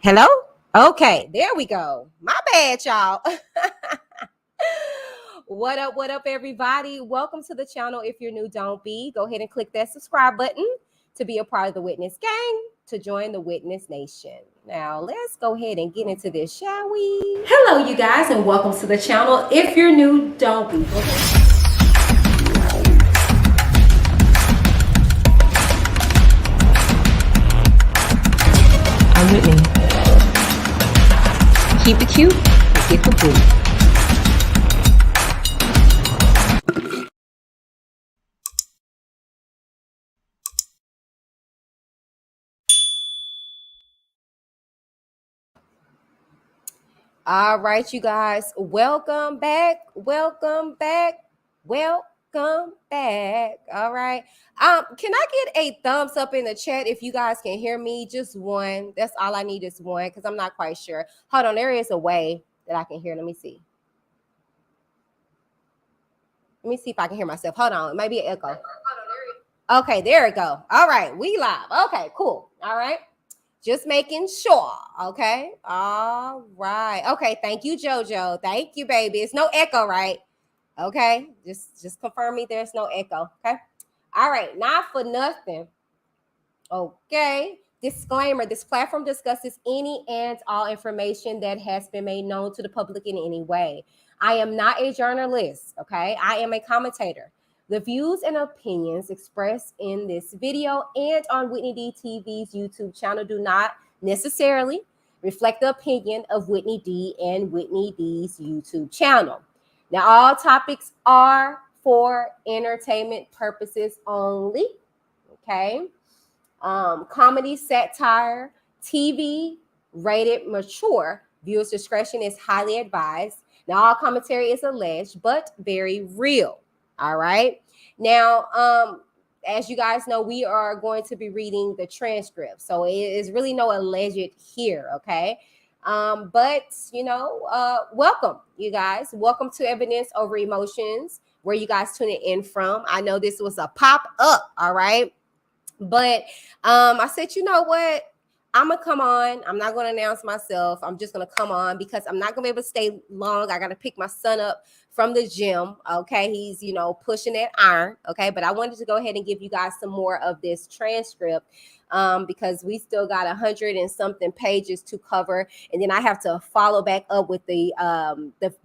Hello? Okay, there we go. My bad, y'all. What up, everybody? Welcome to the channel. If you're new, don't be. Go ahead and click that subscribe button to be a part of the Witness gang, to join the Witness Nation. Now, let's go ahead and get into this, shall we? Hello, you guys, and welcome to the channel. If you're new, don't be. Go ahead. I'm Whitney. Keep it cute and get the boot. All right, you guys, welcome back. All right. Can I get a thumbs up in the chat if you guys can hear me? Just one. That's all I need is one, because I'm not quite sure. Hold on, there is a way that I can hear. Let me see. Let me see if I can hear myself. Hold on, it might be an echo. Okay, there we go. All right, we live. Okay, cool. All right. Just making sure. Okay. All right. Okay. Thank you, JoJo. Thank you, baby. It's no echo, right? Okay. Just confirm me there's no echo. Okay. All right. Not for nothing. Okay. Disclaimer: this platform discusses any and all information that has been made known to the public in any way. I am not a journalist. Okay. I am a commentator. The views and opinions expressed in this video and on WhitneyD TV's YouTube channel do not necessarily reflect the opinion of Whitney D and WhitneyD's YouTube channel. Now, all topics are for entertainment purposes only. Okay. Comedy, satire, TV, rated mature. Viewers' discretion is highly advised. Now, all commentary is alleged, but very real. All right. Now, as you guys know, we are going to be reading the transcript. So it is really no alleged here. Okay. But, welcome, you guys. Welcome to Evidence Over Emotions, where you guys tuning in from. I know this was a pop up. All right. But I said, you know what? I'm going to come on. I'm not going to announce myself. I'm just going to come on because I'm not going to be able to stay long. I got to pick my son up from the gym. Okay. He's, pushing that iron. Okay. But I wanted to go ahead and give you guys some more of this transcript because we still got 100 and something pages to cover. And then I have to follow back up with the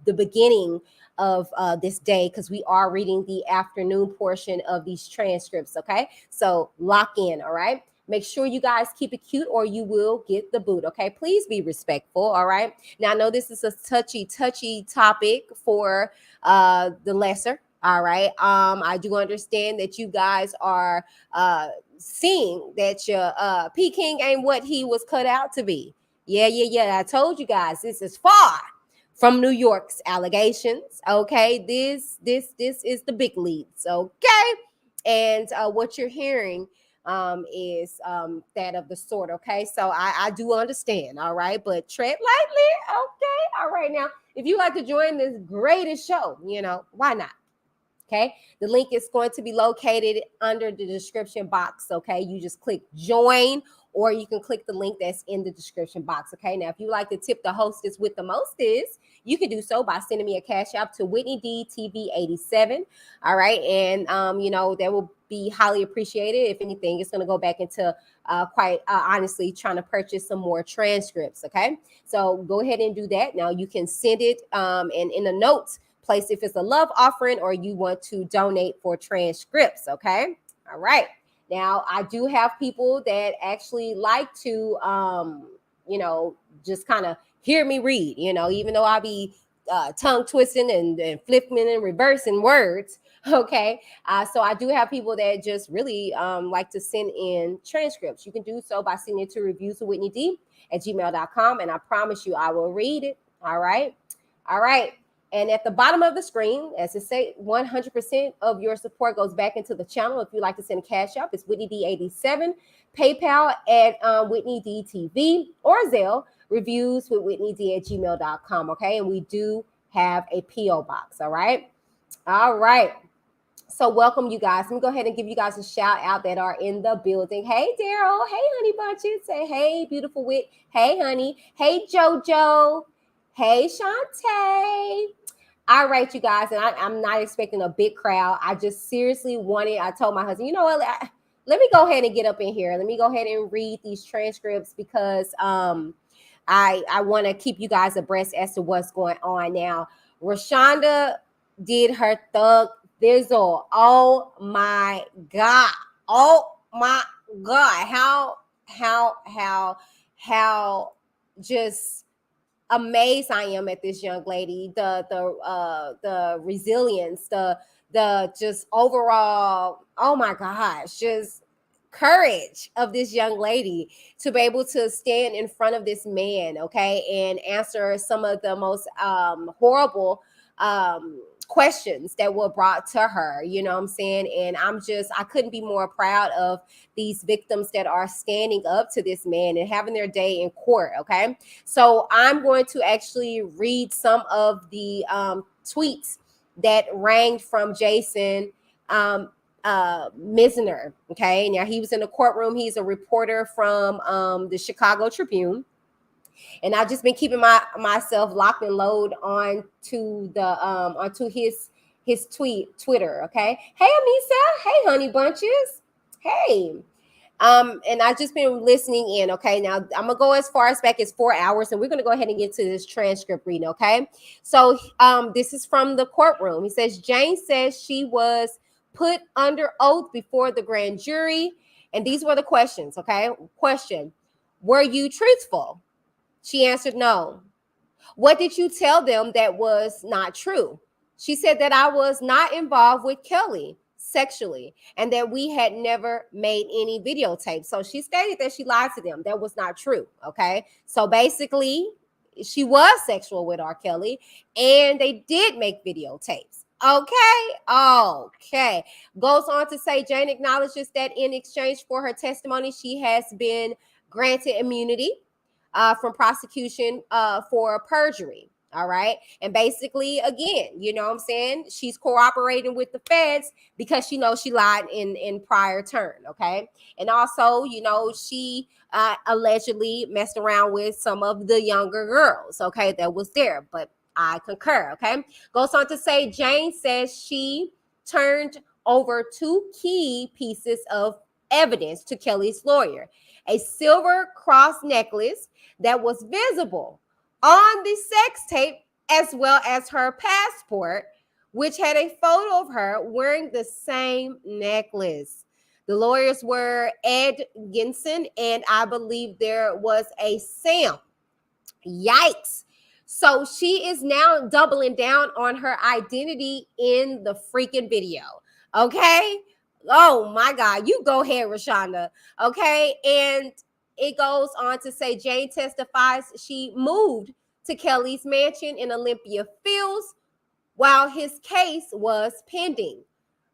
beginning of this day, because we are reading the afternoon portion of these transcripts. Okay. So lock in. All right. Make sure you guys keep it cute or you will get the boot. Okay. Please be respectful. All right. Now, I know this is a touchy topic for the lesser. All right. I do understand that you guys are seeing that your Peking ain't what he was cut out to be. Yeah. I told you guys this is far from New York's allegations. Okay. This is the big leads. Okay. And what you're hearing is that of the sort. Okay. So I do understand. All right. But tread lightly. Okay. All right. Now, if you like to join this greatest show, why not? Okay. The link is going to be located under the description box. Okay. You just click join, or you can click the link that's in the description box. Okay. Now, if you like to tip the hostess with the mostest, you can do so by sending me a Cashapp to WhitneyD TV 87. All right. And, that will be highly appreciated. If anything, it's going to go back into quite honestly trying to purchase some more transcripts. Okay. So go ahead and do that. Now you can send it and in the notes, place if it's a love offering or you want to donate for transcripts. Okay. All right. Now, I do have people that actually like to, just kind of hear me read, even though I be tongue twisting and flipping and reversing words. Okay. So I do have people that just really like to send in transcripts. You can do so by sending it to ReviewswithWhitneyD at gmail.com. And I promise you, I will read it. All right. All right. And at the bottom of the screen, as it say, 100% of your support goes back into the channel. If you like to send a cash up, it's WhitneyD87, PayPal at WhitneyD TV, or Zelle, ReviewswithWhitneyD at gmail.com. Okay. And we do have a P.O. box. All right. All right. So welcome, you guys. Let me go ahead and give you guys a shout out that are in the building. Hey, Daryl. Hey, Honey Bunches. Say, hey, Beautiful Wit. Hey, Honey. Hey, JoJo. Hey, Shantae. All right, you guys. And I'm not expecting a big crowd. I just seriously I told my husband, you know what? Let me go ahead and get up in here. Let me go ahead and read these transcripts because I want to keep you guys abreast as to what's going on now. Rashonda did her thug thizzle. Oh my God. Oh my God. How just amazed I am at this young lady. The resilience, the just overall, oh my gosh, just courage of this young lady to be able to stand in front of this man, okay, and answer some of the most horrible questions that were brought to her, you know what I'm saying? And I couldn't be more proud of these victims that are standing up to this man and having their day in court, okay? So I'm going to actually read some of the tweets that rang from Jason Misner, okay? Now, he was in the courtroom. He's a reporter from the Chicago Tribune. And I've just been keeping myself locked and load onto his Twitter, okay? Hey, Amisa. Hey, Honey Bunches. Hey. And I've just been listening in, okay? Now, I'm going to go as far as back as 4 hours, and we're going to go ahead and get to this transcript reading, okay? So this is from the courtroom. He says, Jane says she was put under oath before the grand jury, and these were the questions, okay? Question, were you truthful? She answered no. What did you tell them that was not true? She said that I was not involved with Kelly sexually and that we had never made any videotapes. So she stated that she lied to them. That was not true. Okay. So basically, she was sexual with R. Kelly and they did make videotapes. Okay. Goes on to say Jane acknowledges that in exchange for her testimony, she has been granted immunity from prosecution for perjury. All right. And basically, again, you know what I'm saying? She's cooperating with the feds because she knows she lied in prior turn. Okay. And also, you know, she allegedly messed around with some of the younger girls. Okay. That was there. But I concur. Okay. Goes on to say Jane says she turned over 2 key pieces of evidence to Kelly's lawyer: a silver cross necklace that was visible on the sex tape, as well as her passport, which had a photo of her wearing the same necklace. The lawyers were Ed Ginson, and I believe there was a Sam. Yikes. So she is now doubling down on her identity in the freaking video. Okay. Oh my God. You go ahead, Rashonda. Okay. And it goes on to say Jane testifies she moved to Kelly's mansion in Olympia Fields while his case was pending.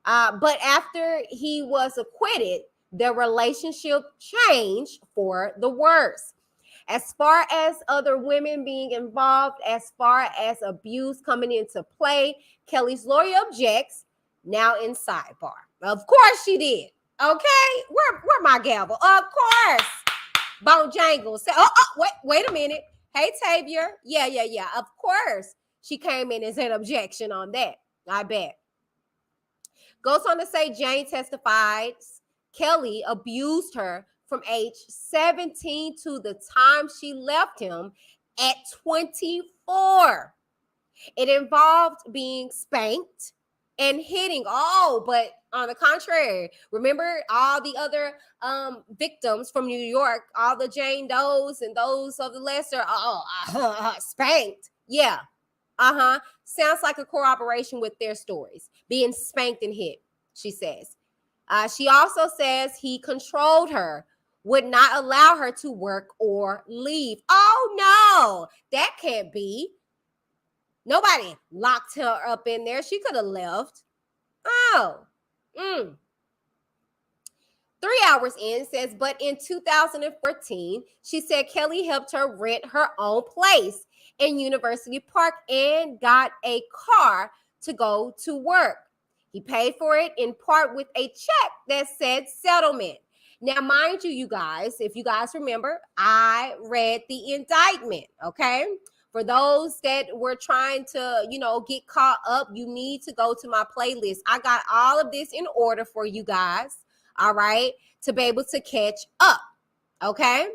But after he was acquitted, the relationship changed for the worse. As far as other women being involved, as far as abuse coming into play, Kelly's lawyer objects, now in sidebar. Of course she did. Okay, where my gavel? Of course. Bojangles. Say, wait a minute. Hey, Tavia. Yeah. Of course she came in as an objection on that. I bet. Goes on to say Jane testifies Kelly abused her from age 17 to the time she left him at 24. It involved being spanked and hitting. Oh, but on the contrary, remember all the other victims from New York, all the Jane Does and those of the lesser, spanked. Yeah. Sounds like a corroboration with their stories. Being spanked and hit, she says. She also says he controlled her, would not allow her to work or leave. Oh, no, that can't be. Nobody locked her up in there. She could have left. 3 hours in says, but in 2014, she said Kelly helped her rent her own place in University Park and got a car to go to work. He paid for it in part with a check that said settlement. Now, mind you, you guys, if you guys remember, I read the indictment, okay? For those that were trying to, get caught up, you need to go to my playlist. I got all of this in order for you guys, all right, to be able to catch up, okay?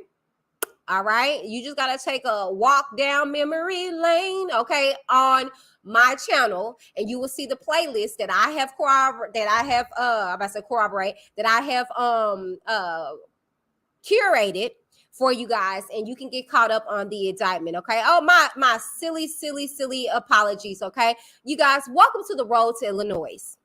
All right, you just gotta take a walk down memory lane, okay, on my channel, and you will see the playlist that I have curated for you guys, and you can get caught up on the indictment, okay? Oh, my silly apologies, okay? You guys, welcome to the road to Illinois.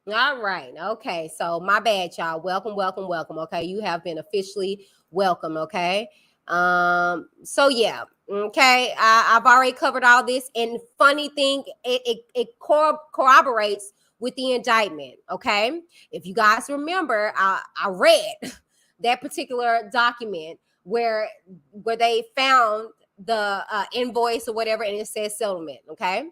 All right. Okay. So my bad, y'all. Welcome. Okay. You have been officially welcome. Okay. So yeah. Okay. I've already covered all this. And funny thing, it corroborates with the indictment. Okay. If you guys remember, I read that particular document where they found the invoice or whatever, and it says settlement. Okay.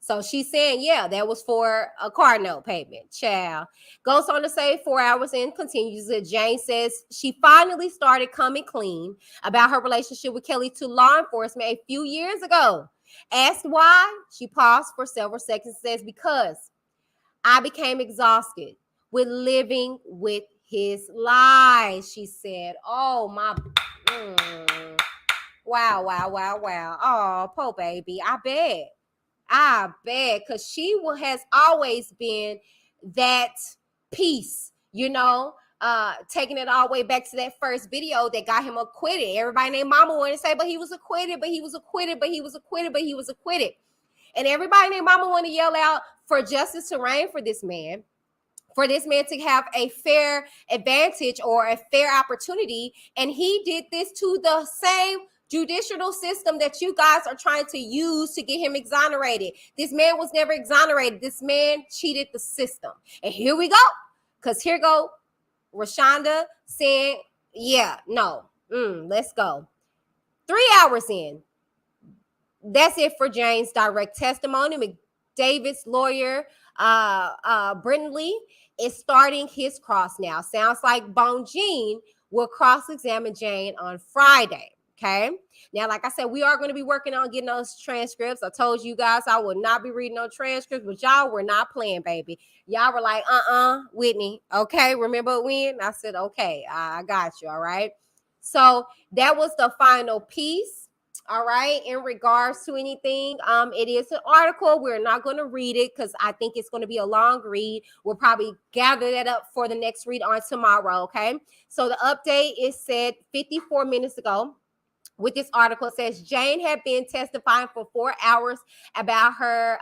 So she's saying, yeah, that was for a car note payment. Child. Goes on to say 4 hours in, continues that Jane says she finally started coming clean about her relationship with Kelly to law enforcement a few years ago. Asked why, she paused for several seconds and says, because I became exhausted with living with his lies, she said. Oh, my. Wow. Oh, poor baby. I bet, because she has always been that piece, taking it all the way back to that first video that got him acquitted. Everybody named mama wanted to say, but he was acquitted. And everybody named mama wanted to yell out for justice to reign for this man to have a fair advantage or a fair opportunity. And he did this to the same judicial system that you guys are trying to use to get him exonerated. This man was never exonerated. This man cheated the system. And here we go. Because here go Rashonda saying, yeah, no, let's go. 3 hours in. That's it for Jane's direct testimony. McDavid's lawyer, Brindley, is starting his cross now. Sounds like Bone Jean will cross-examine Jane on Friday. Okay. Now, like I said, we are going to be working on getting those transcripts. I told you guys I would not be reading no transcripts, but y'all were not playing, baby. Y'all were like, Whitney. Okay. Remember when? I said, okay, I got you. All right. So that was the final piece. All right. In regards to anything, it is an article. We're not going to read it because I think it's going to be a long read. We'll probably gather that up for the next read on tomorrow. Okay. So the update is said 54 minutes ago. With this article, it says Jane had been testifying for 4 hours about her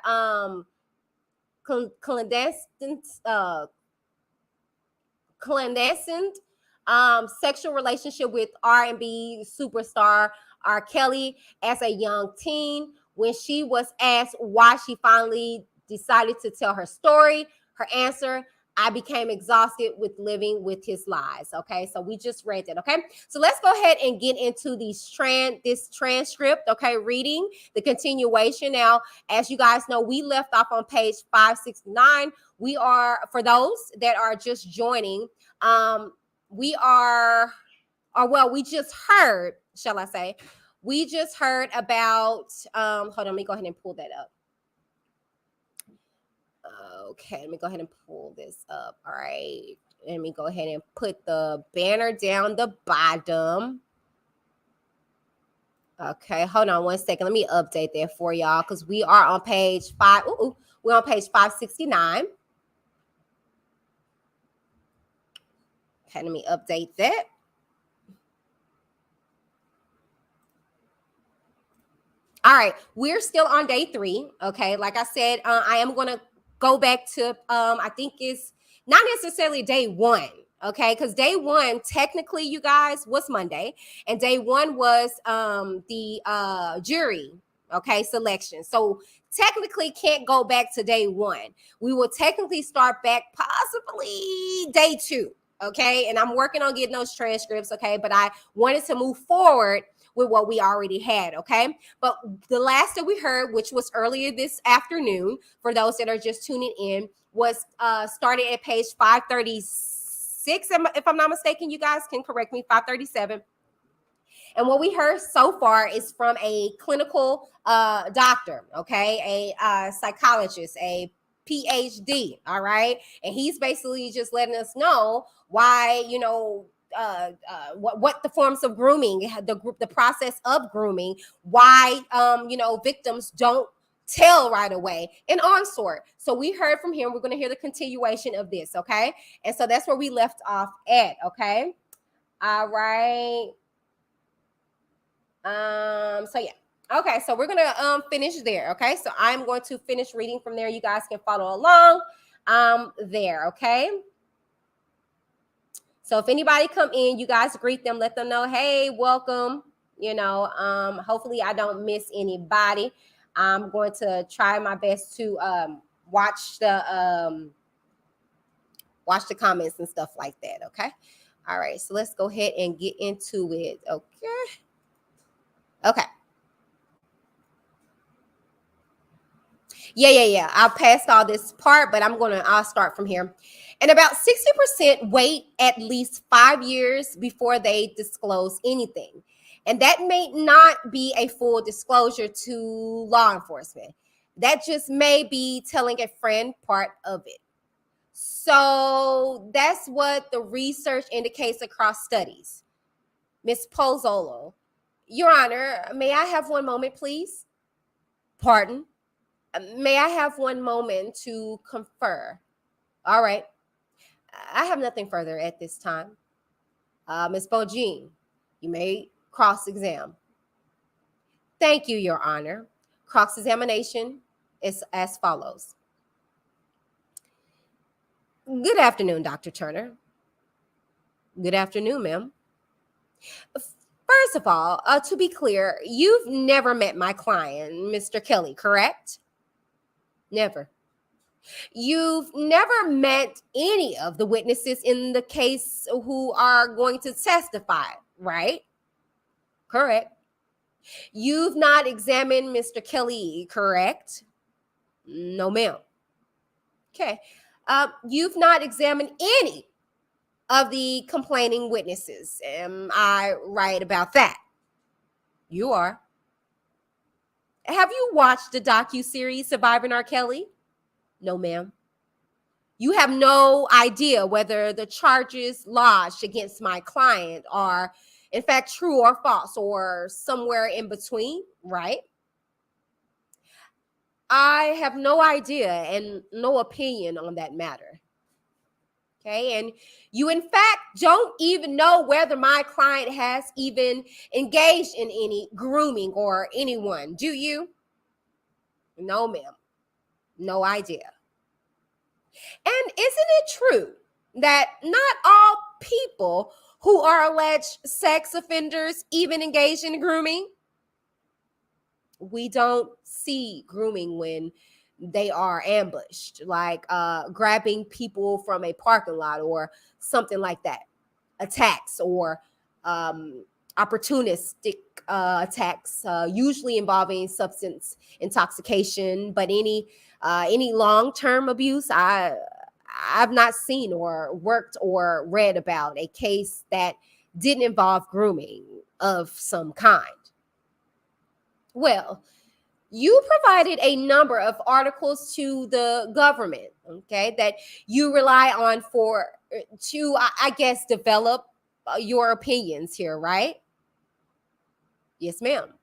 clandestine sexual relationship with R&B superstar R.Kelly as a young teen. When she was asked why she finally decided to tell her story, her answer, I became exhausted with living with his lies. Okay, so we just read that. Okay, so let's go ahead and get into this transcript. Okay, reading the continuation. Now, as you guys know, we left off on page 569. We are, for those that are just joining, we just heard, shall I say, we just heard about, hold on, let me go ahead and pull that up. Okay, let me go ahead and pull this up. All right, let me go ahead and put the banner down the bottom. Okay, hold on one second. Let me update that for y'all because we are on page 5. We're on page 569. Okay, let me update that. All right, we're still on day 3. Okay, like I said, I am going to go back to, I think it's not necessarily day 1. Okay, because day 1, technically, you guys, was Monday. And day 1 was the jury, okay, selection. So technically can't go back to day 1. We will technically start back possibly day 2. okay? And I'm working on getting those transcripts, okay? But I wanted to move forward with what we already had, okay? But the last that we heard, which was earlier this afternoon, for those that are just tuning in, was started at page 536, if I'm not mistaken. You guys can correct me, 537. And what we heard so far is from a clinical doctor, okay, a psychologist, a PhD, all right? And he's basically just letting us know why, what the forms of grooming, the process of grooming, why, victims don't tell right away, and on sort. So we heard from him. We're going to hear the continuation of this, okay? And so that's where we left off at, okay? All right. So yeah. Okay, so we're gonna finish there. Okay, so I'm going to finish reading from there. You guys can follow along there. Okay, so if anybody come in, you guys greet them, let them know, hey, welcome. Hopefully I don't miss anybody. I'm going to try my best to watch the comments and stuff like that. Okay, all right, so let's go ahead and get into it. Okay. Yeah. I'll pass all this part, but I'll start from here. And about 60% wait at least 5 years before they disclose anything. And that may not be a full disclosure to law enforcement. That just may be telling a friend part of it. So that's what the research indicates across studies. Ms. Pozzolo, Your Honor, may I have one moment, please? Pardon? May I have one moment to confer? All right. I have nothing further at this time. Ms. Bojin, you may cross-exam. Thank you, Your Honor. Cross-examination is as follows. Good afternoon, Dr. Turner. Good afternoon, ma'am. First of all, to be clear, you've never met my client, Mr. Kelly, correct? Never. You've never met any of the witnesses in the case who are going to testify, right? Correct. You've not examined Mr. Kelly, correct? No, ma'am. Okay. You've not examined any of the complaining witnesses. Am I right about that? You are. Have you watched the docuseries Surviving R.Kelly? No, ma'am. You have no idea whether the charges lodged against my client are, in fact, true or false or somewhere in between, right? I have no idea and no opinion on that matter. Okay, and you, in fact, don't even know whether my client has even engaged in any grooming or anyone, do you? No, ma'am. No idea. And isn't it true that not all people who are alleged sex offenders even engage in grooming? We don't see grooming when they are ambushed, like grabbing people from a parking lot or something like that. Attacks or opportunistic attacks, usually involving substance intoxication, but any long-term abuse, I've not seen or worked or read about a case that didn't involve grooming of some kind. Well, you provided a number of articles to the government, okay, that you rely on to, I guess, develop your opinions here, right? Yes, ma'am.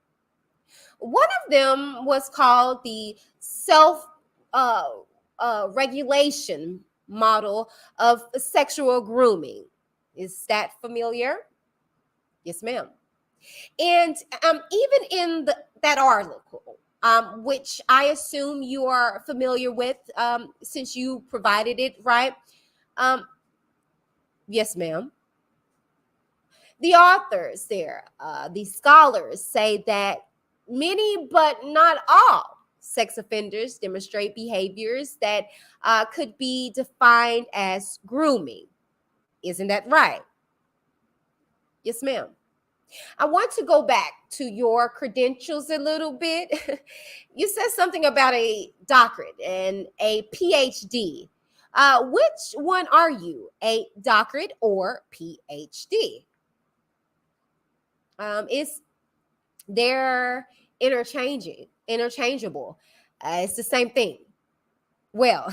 One of them was called the self-regulation model of sexual grooming. Is that familiar? Yes, ma'am. And even in that article, which I assume you are familiar with since you provided it, right? Yes, ma'am. The authors there, the scholars say that many, but not all, sex offenders demonstrate behaviors that could be defined as grooming. Isn't that right? Yes, ma'am. I want to go back to your credentials a little bit. You said something about a doctorate and a PhD. Which one are you, a doctorate or PhD? Is they're interchangeable? It's the same thing. Well,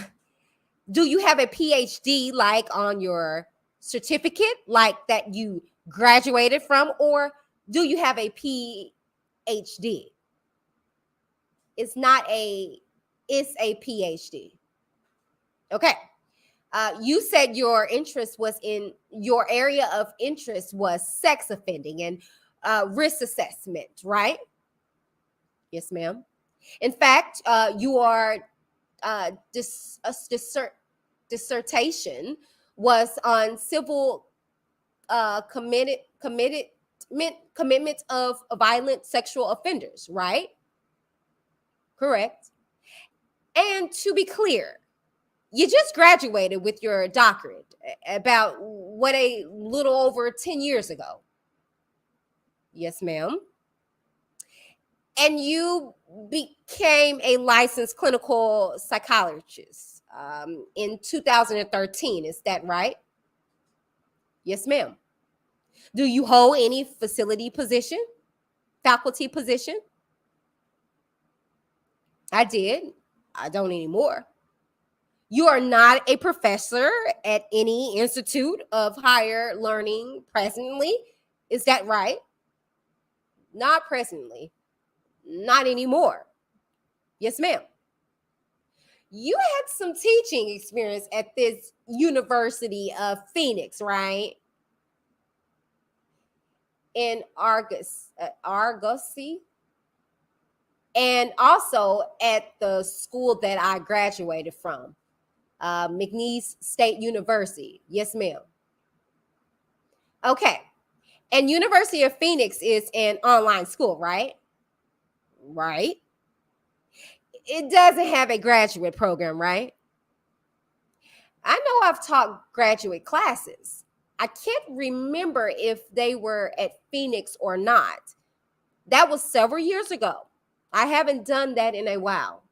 do you have a PhD like on your certificate, like that you graduated from, or do you have a PhD? It's not a, it's a PhD. Okay. You said your interest was in, your area of interest was sex offending and risk assessment, right? Yes, ma'am. In fact, you are dissertation was on civil commitment of violent sexual offenders, right? Correct. And to be clear, you just graduated with your doctorate about what, a little over 10 years ago. Yes, ma'am. And you became a licensed clinical psychologist in 2013. Is that right? Yes, ma'am. Do you hold any facility position, faculty position? I did. I don't anymore. You are not a professor at any institute of higher learning presently. Is that right? Not presently. Not anymore. Yes, ma'am. You had some teaching experience at this University of Phoenix, right? In Argosy, and also at the school that I graduated from, McNeese State University. Yes, ma'am. Okay. And University of Phoenix is an online school, right? Right. It doesn't have a graduate program, right? I know I've taught graduate classes. I can't remember if they were at Phoenix or not. That was several years ago. I haven't done that in a while.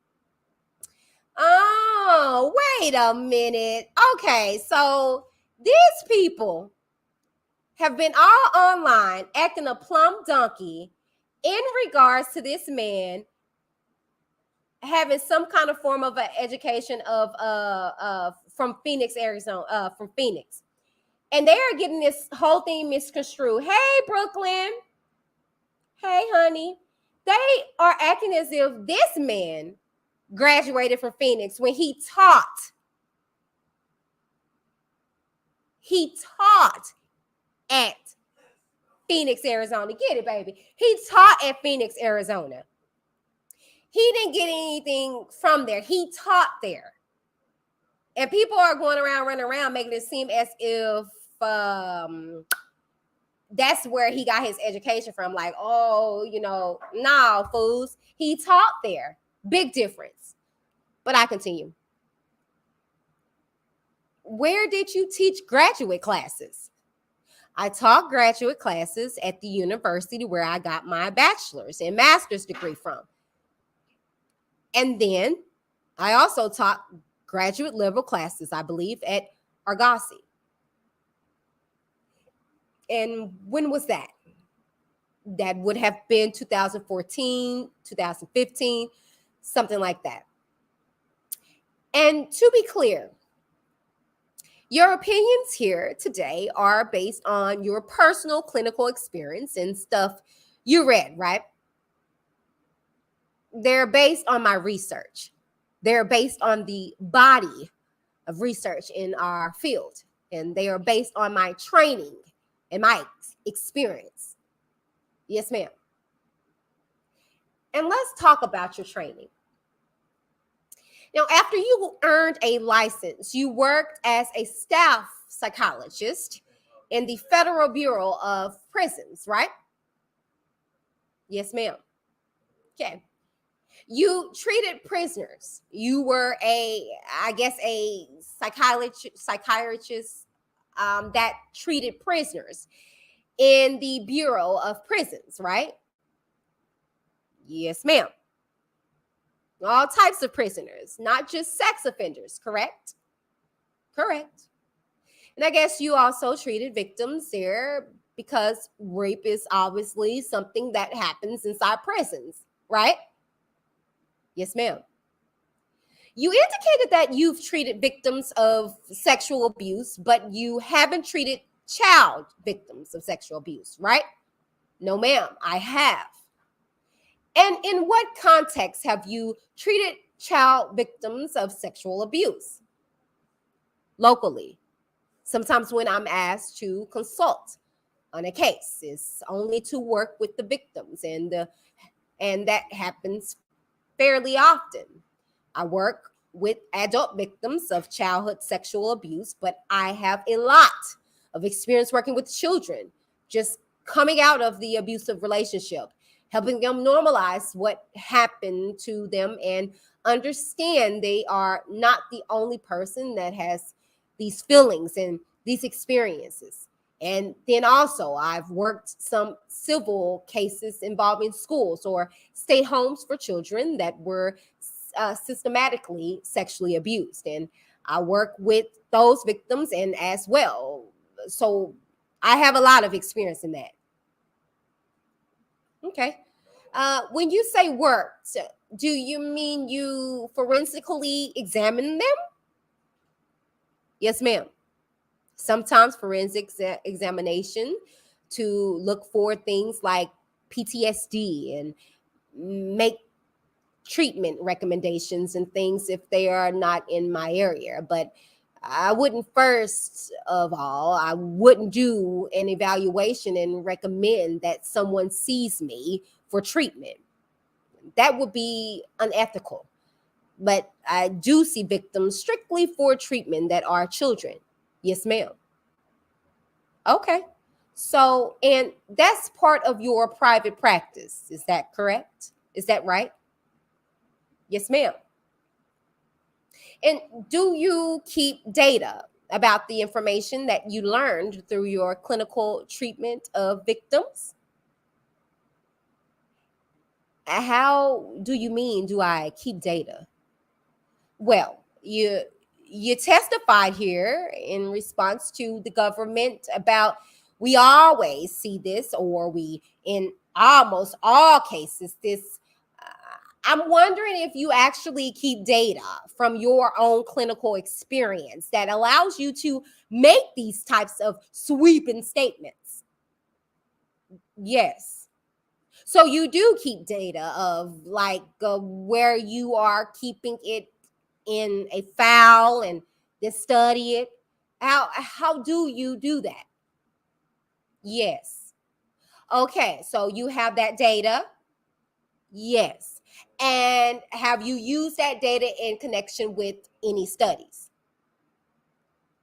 Oh, wait a minute. Okay, so these people have been all online acting a plumb donkey in regards to this man having some kind of form of an education of from Phoenix, Arizona, from Phoenix. And they are getting this whole thing misconstrued. Hey, Brooklyn. Hey, honey. They are acting as if this man graduated from Phoenix when he taught at Phoenix, Arizona. Get it, baby. He taught at Phoenix, Arizona. He didn't get anything from there. He taught there. And people are going around, running around, making it seem as if that's where he got his education from. Like, oh, nah, fools. He taught there. Big difference. But I continue. Where did you teach graduate classes? I taught graduate classes at the university where I got my bachelor's and master's degree from. And then I also taught graduate level classes, I believe, at Argosy. And when was that? That would have been 2014, 2015, something like that. And to be clear, your opinions here today are based on your personal clinical experience and stuff you read, right? They're based on my research. They're based on the body of research in our field. And they are based on my training and my experience. Yes, ma'am. And let's talk about your training. Now, after you earned a license, you worked as a staff psychologist in the Federal Bureau of Prisons, right? Yes, ma'am. Okay. You treated prisoners. You were a psychiatrist that treated prisoners in the Bureau of Prisons, right? Yes, ma'am. All types of prisoners, not just sex offenders, correct? Correct. And I guess you also treated victims there because rape is obviously something that happens inside prisons, right? Yes, ma'am. You indicated that you've treated victims of sexual abuse, but you haven't treated child victims of sexual abuse, right? No, ma'am, I have. And in what context have you treated child victims of sexual abuse? Locally. Sometimes when I'm asked to consult on a case, it's only to work with the victims, and that happens fairly often. I work with adult victims of childhood sexual abuse, but I have a lot of experience working with children just coming out of the abusive relationship, helping them normalize what happened to them and understand they are not the only person that has these feelings and these experiences. And then also, I've worked some civil cases involving schools or state homes for children that were systematically sexually abused. And I work with those victims and as well. So I have a lot of experience in that. Okay. When you say worked, do you mean you forensically examine them? Yes, ma'am. Sometimes forensic examination to look for things like PTSD and make treatment recommendations and things if they are not in my area. But I wouldn't, first of all, I wouldn't do an evaluation and recommend that someone sees me for treatment. That would be unethical. But I do see victims strictly for treatment that are children. Yes, ma'am. Okay. So, and that's part of your private practice. Is that correct? Is that right? Yes, ma'am. And do you keep data about the information that you learned through your clinical treatment of victims? How do you mean, do I keep data? Well, you testified here in response to the government about, we always see this, or we, in almost all cases, this. I'm wondering if you actually keep data from your own clinical experience that allows you to make these types of sweeping statements. Yes. So you do keep data of like where you are keeping it in a file and then study it. How do you do that? Yes. Okay, so you have that data. Yes. And have you used that data in connection with any studies?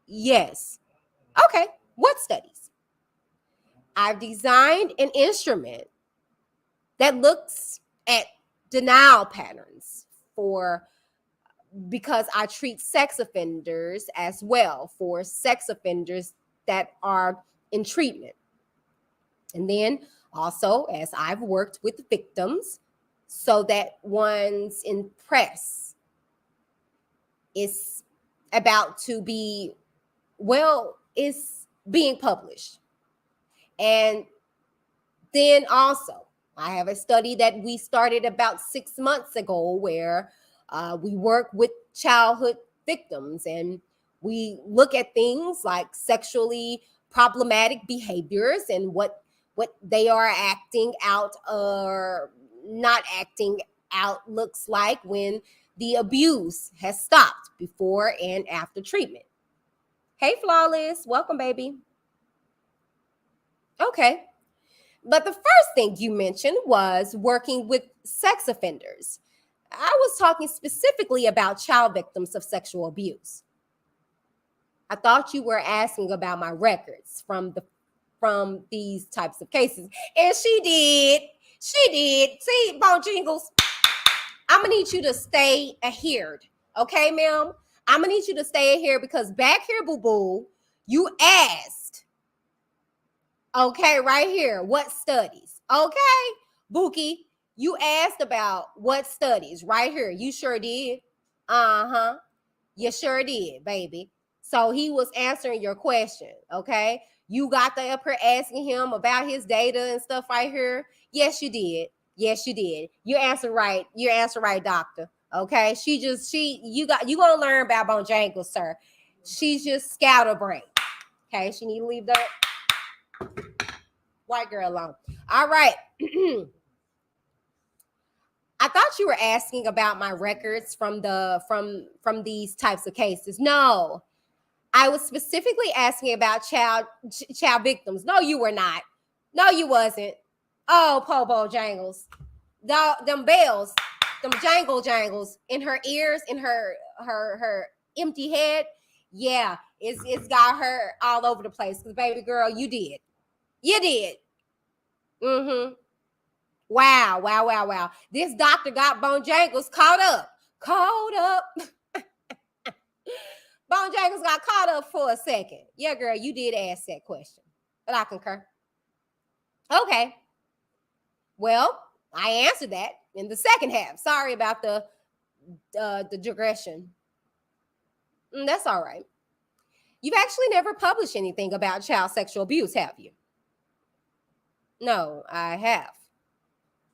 Yes. Okay. What studies? I've designed an instrument that looks at denial patterns because I treat sex offenders as well, for sex offenders that are in treatment. And then also, as I've worked with victims, so that one's in press is about to be, well, it's being published. And then also, I have a study that we started about 6 months ago where we work with childhood victims and we look at things like sexually problematic behaviors and what they are acting out or not acting out looks like when the abuse has stopped before and after treatment. Hey, Flawless, welcome, baby. Okay. But the first thing you mentioned was working with sex offenders. I was talking specifically about child victims of sexual abuse. I thought you were asking about my records from these types of cases. And she did. She did. See, Bojangles, I'm going to need you to stay adhered. Okay, ma'am? I'm going to need you to stay here because back here, boo-boo, You asked, okay, right here, what studies? Okay, Buki, you asked about what studies right here. You sure did. Uh-huh. You sure did, baby. So he was answering your question, okay? You got the up here asking him about his data and stuff right here. Yes, you did. Yes, you did. You answered right. You answered right, doctor. Okay. You gonna learn about Bojangles, sir. She's just scatterbrained. Okay, she need to leave the white girl alone. All right. I thought you were asking about my records from these types of cases. No, I was specifically asking about child victims. No, you were not. No, you wasn't. Oh, Pobo Jangles. Them bells, them jangles in her ears, in her empty head. Yeah, it's got her all over the place. Because baby girl, you did. You did. Mm-hmm. Wow. This doctor got Bojangles caught up. Bojangles got caught up for a second. Yeah, girl, you did ask that question. But I concur. Okay. Well, I answered that in the second half. Sorry about the digression. That's all right. You've actually never published anything about child sexual abuse, have you? No, I have.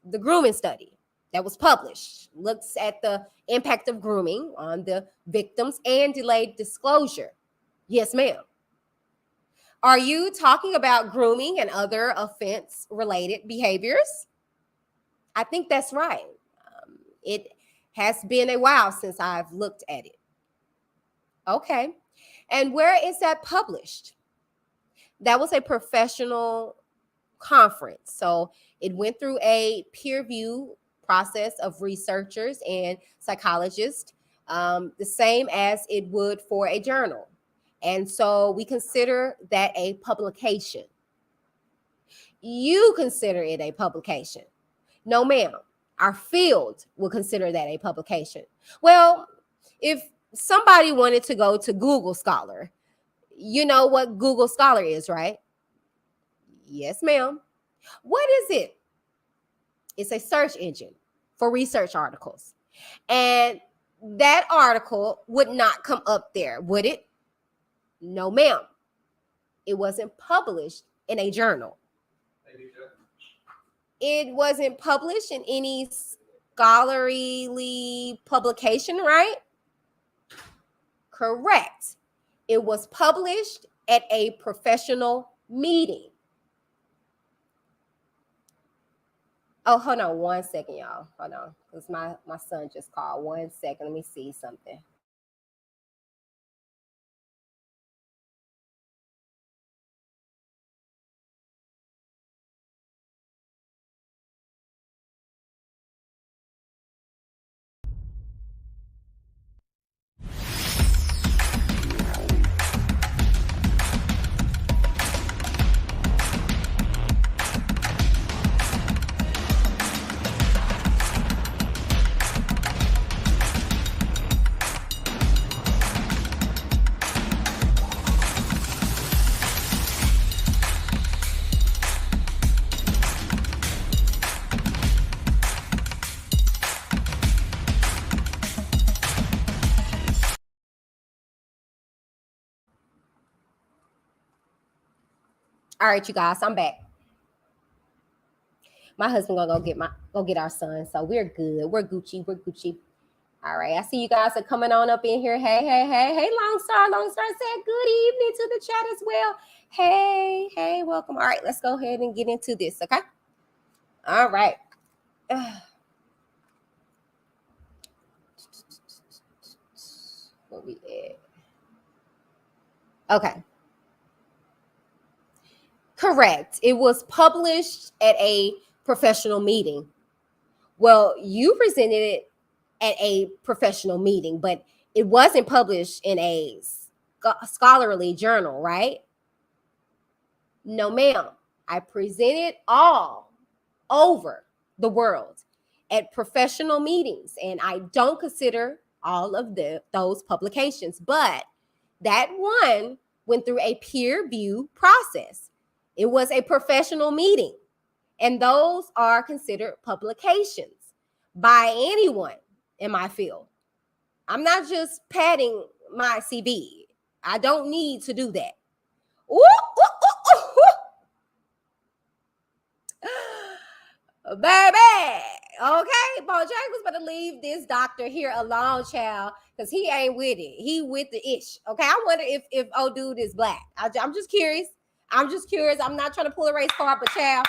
The grooming study that was published looks at the impact of grooming on the victims and delayed disclosure. Yes, ma'am. Are you talking about grooming and other offense-related behaviors? I think that's right. It has been a while since I've looked at it. Okay. And where is that published? That was a professional conference. So it went through a peer review process of researchers and psychologists, the same as it would for a journal. And so we consider that a publication. You consider it a publication. No, ma'am. Our field will consider that a publication. Well, if somebody wanted to go to Google Scholar, you know what Google Scholar is, right? Yes, ma'am. What is it? It's a search engine for research articles. And that article would not come up there, would it? No, ma'am. It wasn't published in a journal. It wasn't published in any scholarly publication, right? Correct. It was published at a professional meeting. Oh, hold on 1 second, y'all. Hold on, because my son just called. 1 second. Let me see something. All right, you guys, I'm back. My husband gonna go get our son, so we're good. We're Gucci. All right, I see you guys are coming on up in here. Hey, Long Star said good evening to the chat as well. Hey, welcome. All right, let's go ahead and get into this, okay? All right. What we at? Okay. Correct. It was published at a professional meeting. Well, you presented it at a professional meeting, but it wasn't published in a scholarly journal, right? No, ma'am. I presented all over the world at professional meetings, and I don't consider all of those publications, but that one went through a peer review process. It was a professional meeting, and those are considered publications by anyone in my field. I'm not just padding my CV. I don't need to do that. Ooh, ooh, ooh, ooh. Baby. Okay, Bojangles better leave this doctor here alone, child, because he ain't with it. He with the ish. Okay, I wonder if old dude is black. I'm just curious. I'm just curious. I'm not trying to pull a race card, but child.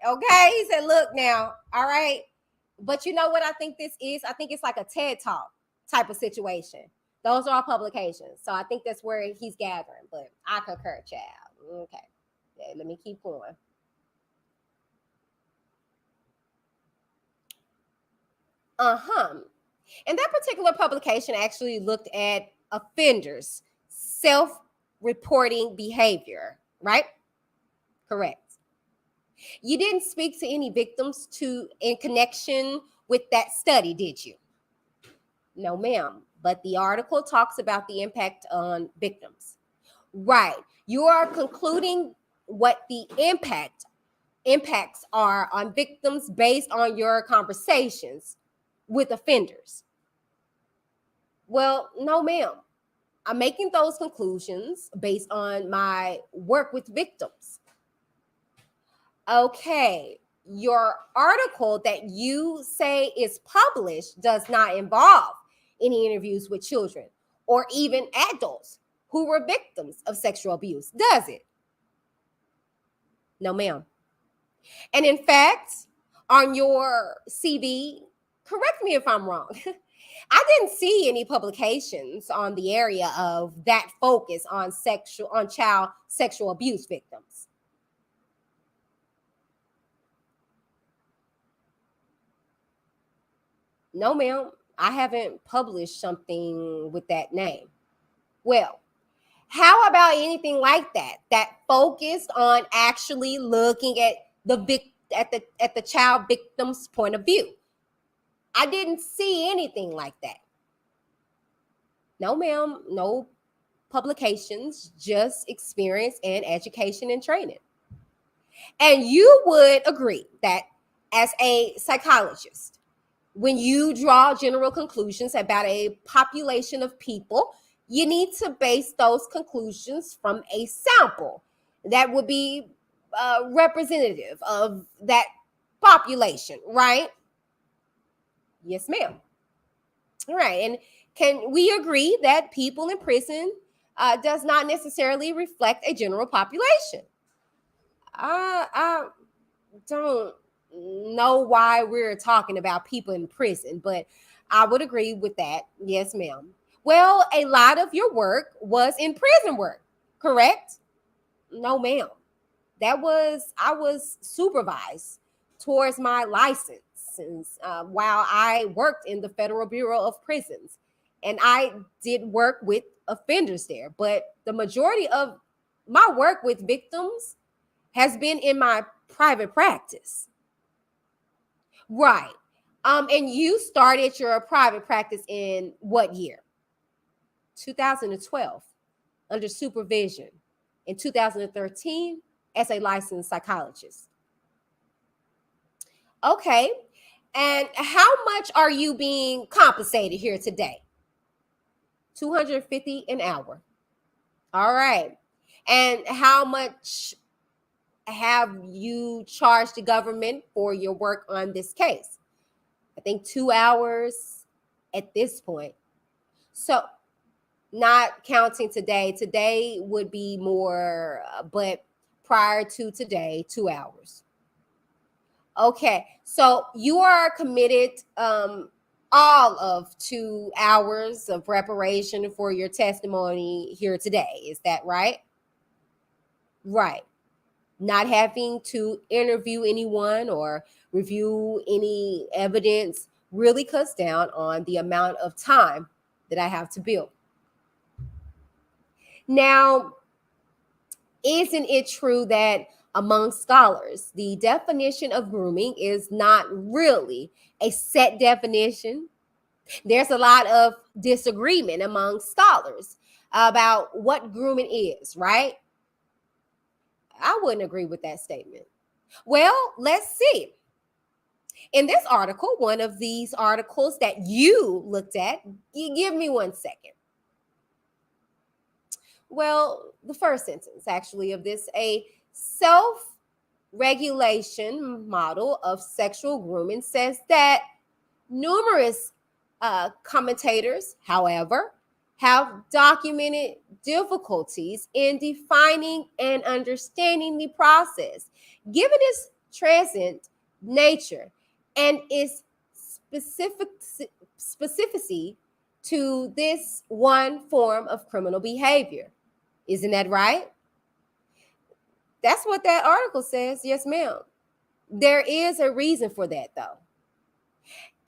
Okay, he said, look now, all right. But you know what I think this is? I think it's like a TED Talk type of situation. Those are all publications. So I think that's where he's gathering. But I concur, child. Okay. Yeah, let me keep going. And that particular publication actually looked at offenders' self-reporting behavior, right? Correct. You didn't speak to any victims in connection with that study, did you? No, ma'am. But the article talks about the impact on victims. Right. You are concluding what the impacts are on victims based on your conversations with offenders. Well, no, ma'am. I'm making those conclusions based on my work with victims. Okay, your article that you say is published does not involve any interviews with children or even adults who were victims of sexual abuse, does it? No, ma'am. And in fact, on your CV, correct me if I'm wrong, I didn't see any publications on the area of that focus on child sexual abuse victims. No, ma'am, I haven't published something with that name. Well, how about anything like that focused on actually looking at the child victim's point of view? I didn't see anything like that. No, ma'am, no publications, just experience and education and training. And you would agree that as a psychologist, when you draw general conclusions about a population of people, you need to base those conclusions from a sample that would be representative of that population, right? Yes, ma'am. All right. And can we agree that people in prison does not necessarily reflect a general population? I don't know why we're talking about people in prison, but I would agree with that. Yes, ma'am. Well, a lot of your work was in prison work, correct? No, ma'am. I was supervised towards my license while I worked in the Federal Bureau of Prisons. And I did work with offenders there. But the majority of my work with victims has been in my private practice. Right. And you started your private practice in what year? 2012, under supervision. In 2013, as a licensed psychologist. Okay. And how much are you being compensated here today? $250 an hour. All right. And how much have you charged the government for your work on this case? I think 2 hours at this point. So not counting today. Today would be more, but prior to today, 2 hours. Okay. So you are committed all of 2 hours of preparation for your testimony here today. Is that right? Right. Not having to interview anyone or review any evidence really cuts down on the amount of time that I have to bill. Now, isn't it true that among scholars, the definition of grooming is not really a set definition? There's a lot of disagreement among scholars about what grooming is, right? I wouldn't agree with that statement. Well, let's see. In this article, one of these articles that you looked at, you give me 1 second. Well, the first sentence actually of this, a self-regulation model of sexual grooming, says that numerous commentators, however, have documented difficulties in defining and understanding the process, given its transient nature and its specificity to this one form of criminal behavior. Isn't that right? That's what that article says. Yes, ma'am. There is a reason for that, though.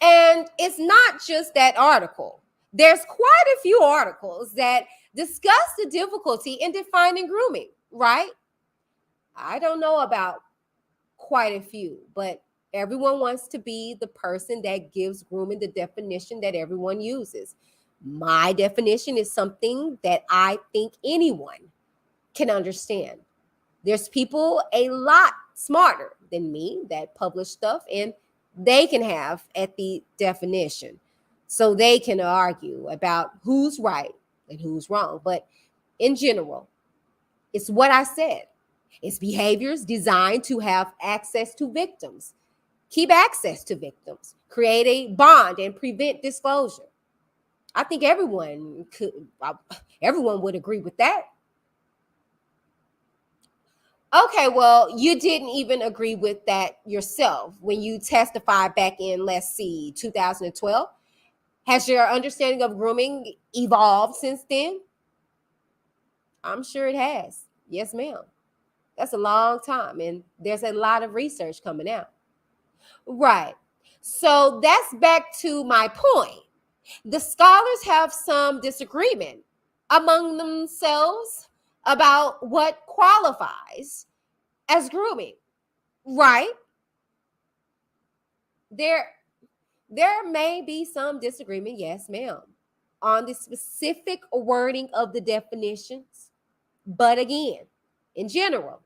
And it's not just that article. There's quite a few articles that discuss the difficulty in defining grooming, right? I don't know about quite a few, but everyone wants to be the person that gives grooming the definition that everyone uses. My definition is something that I think anyone can understand. There's people a lot smarter than me that publish stuff, and they can have at the definition. So they can argue about who's right and who's wrong. But in general, it's what I said. It's behaviors designed to have access to victims, keep access to victims, create a bond, and prevent disclosure. I think everyone would agree with that. Okay, well, you didn't even agree with that yourself when you testified back in, let's see, 2012. Has your understanding of grooming evolved since then? I'm sure it has. Yes, ma'am. That's a long time, and there's a lot of research coming out. Right. So that's back to my point. The scholars have some disagreement among themselves about what qualifies as grooming, right? There may be some disagreement, yes, ma'am, on the specific wording of the definitions. But again, in general,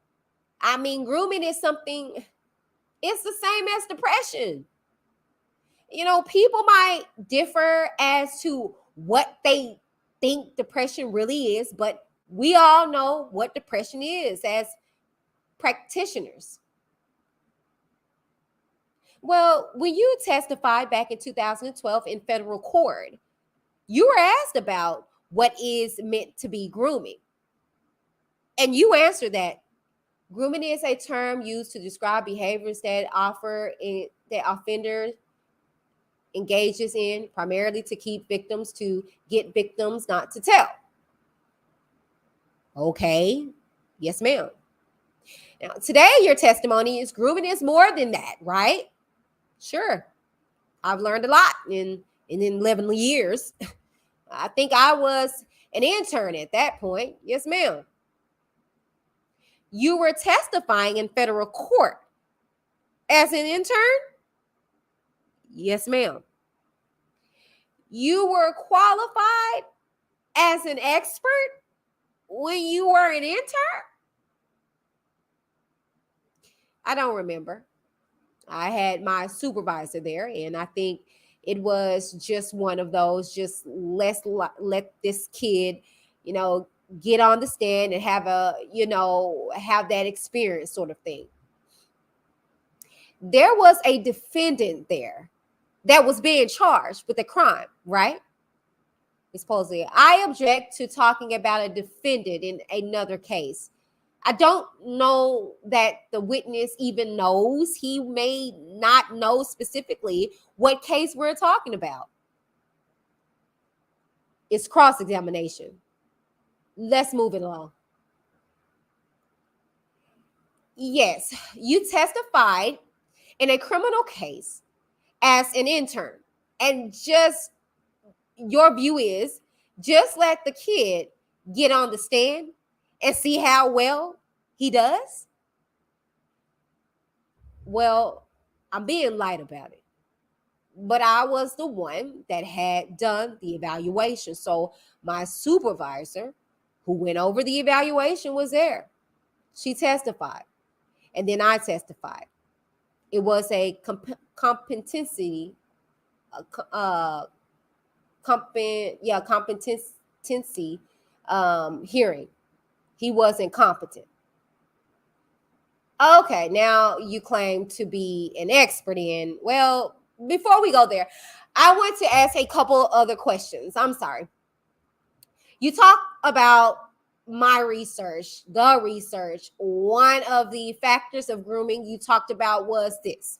I mean, grooming is something, it's the same as depression. You know, people might differ as to what they think depression really is, but we all know what depression is as practitioners. Well, when you testified back in 2012 in federal court, you were asked about what is meant to be grooming. And you answered that grooming is a term used to describe behaviors that offender engages in, primarily to keep victims, to get victims not to tell. Okay. Yes, ma'am. Now, today, your testimony is grooming is more than that, right? Sure. I've learned a lot in 11 years. I think I was an intern at that point. Yes, ma'am. You were testifying in federal court as an intern? Yes, ma'am. You were qualified as an expert when you were an intern? I don't remember. I had my supervisor there, and I think it was just one of those, just let this kid, get on the stand and have have that experience sort of thing. There was a defendant there that was being charged with a crime, right? Supposedly, I object to talking about a defendant in another case. I don't know that the witness even knows. He may not know specifically what case we're talking about. It's cross-examination. Let's move it along. Yes, you testified in a criminal case as an intern. And just your view is just let the kid get on the stand and see how well he does? Well, I'm being light about it. but I was the one that had done the evaluation. So my supervisor, who went over the evaluation, was there. She testified, and then I testified. It was a competency, competency hearing. He wasn't competent. Okay, now you claim to be an expert in. Well, before we go there, I want to ask a couple other questions. I'm sorry. You talk about my research, the research. One of the factors of grooming you talked about was this,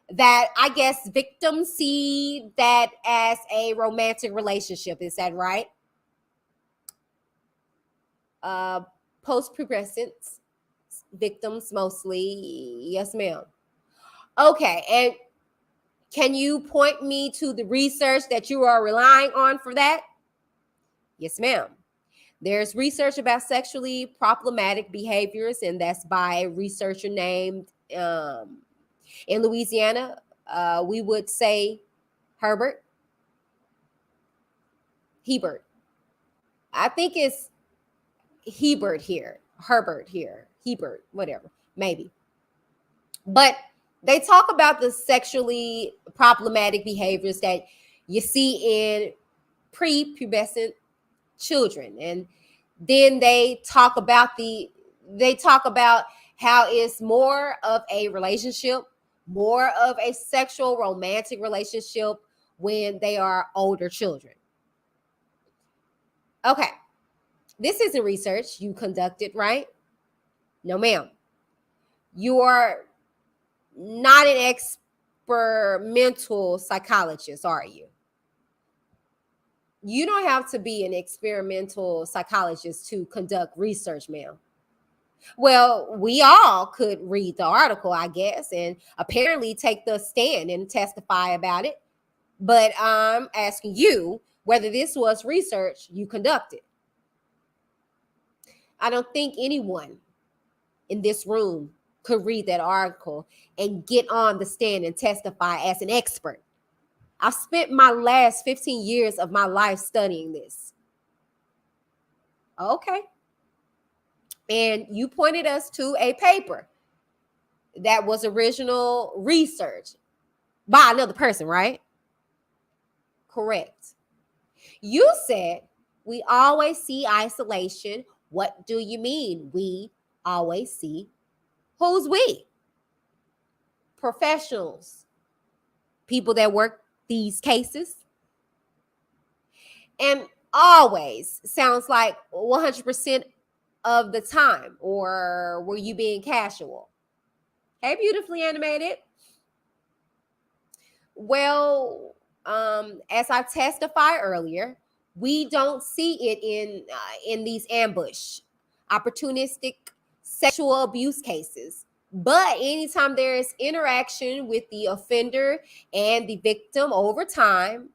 that I guess victims see that as a romantic relationship. Is that right? Post-pubescent victims mostly. Yes, ma'am. Okay, and can you point me to the research that you are relying on for that? Yes, ma'am. There's research about sexually problematic behaviors, and that's by a researcher named in Louisiana. We would say Hebert. I think it's Herbert here, whatever, maybe. But they talk about the sexually problematic behaviors that you see in prepubescent children, and then they talk about how it's more of a relationship, more of a sexual romantic relationship when they are older children. Okay, this isn't research you conducted, right? No, ma'am. You are not an experimental psychologist, are you? You don't have to be an experimental psychologist to conduct research, ma'am. Well, we all could read the article, I guess, and apparently take the stand and testify about it. But I'm asking you whether this was research you conducted. I don't think anyone in this room could read that article and get on the stand and testify as an expert. I've spent my last 15 years of my life studying this. Okay. And you pointed us to a paper that was original research by another person, right? Correct. You said we always see isolation. What do you mean we always see? Who's we? Professionals, people that work these cases. And always sounds like 100% of the time, or were you being casual? Hey, beautifully animated. Well, as I testified earlier, we don't see it in these ambush, opportunistic sexual abuse cases. But anytime there is interaction with the offender and the victim over time,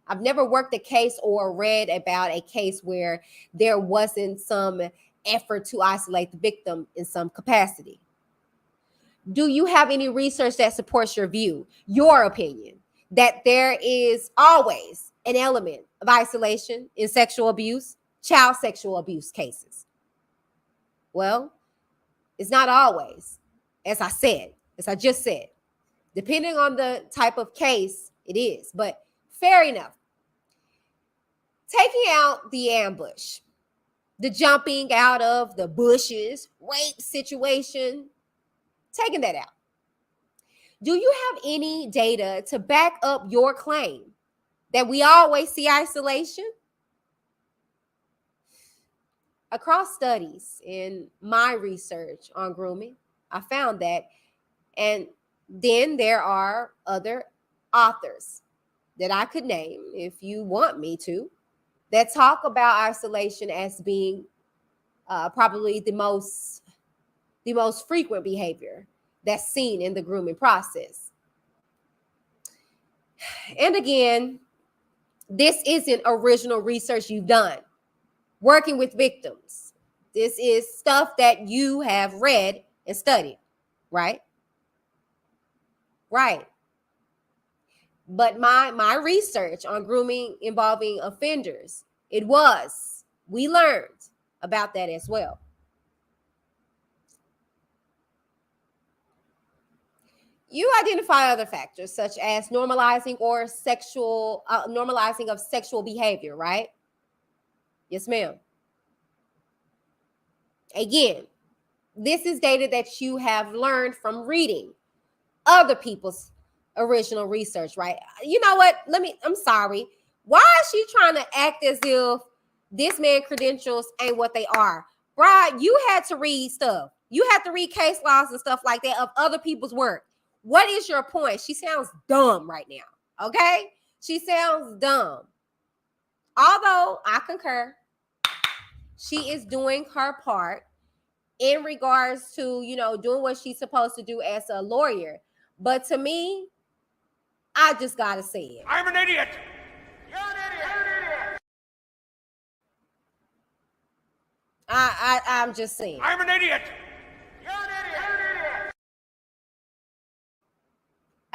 I've never worked a case or read about a case where there wasn't some effort to isolate the victim in some capacity. Do you have any research that supports your view, your opinion, that there is always an element of isolation in sexual abuse, child sexual abuse cases? Well, it's not always, as I just said. Depending on the type of case, it is, but fair enough. Taking out the ambush, the jumping out of the bushes, rape situation, taking that out. Do you have any data to back up your claim that we always see isolation? Across studies in my research on grooming, I found that. And then there are other authors that I could name if you want me to, that talk about isolation as being probably the most frequent behavior that's seen in the grooming process. And again, this isn't original research you've done working with victims. This is stuff that you have read and studied, right? Right. But my research on grooming involving offenders, we learned about that as well. You identify other factors such as normalizing of sexual behavior, right? Yes, ma'am. Again, this is data that you have learned from reading other people's original research, right? You know what? I'm sorry. Why is she trying to act as if this man's credentials ain't what they are? Brad, you had to read stuff. You had to read case laws and stuff like that of other people's work. What is your point? She sounds dumb right now, okay? She sounds dumb. Although I concur, she is doing her part in regards to, doing what she's supposed to do as a lawyer. But to me, I just gotta say it. I'm an idiot. You're an idiot. I'm just saying. I'm an idiot. You're an idiot.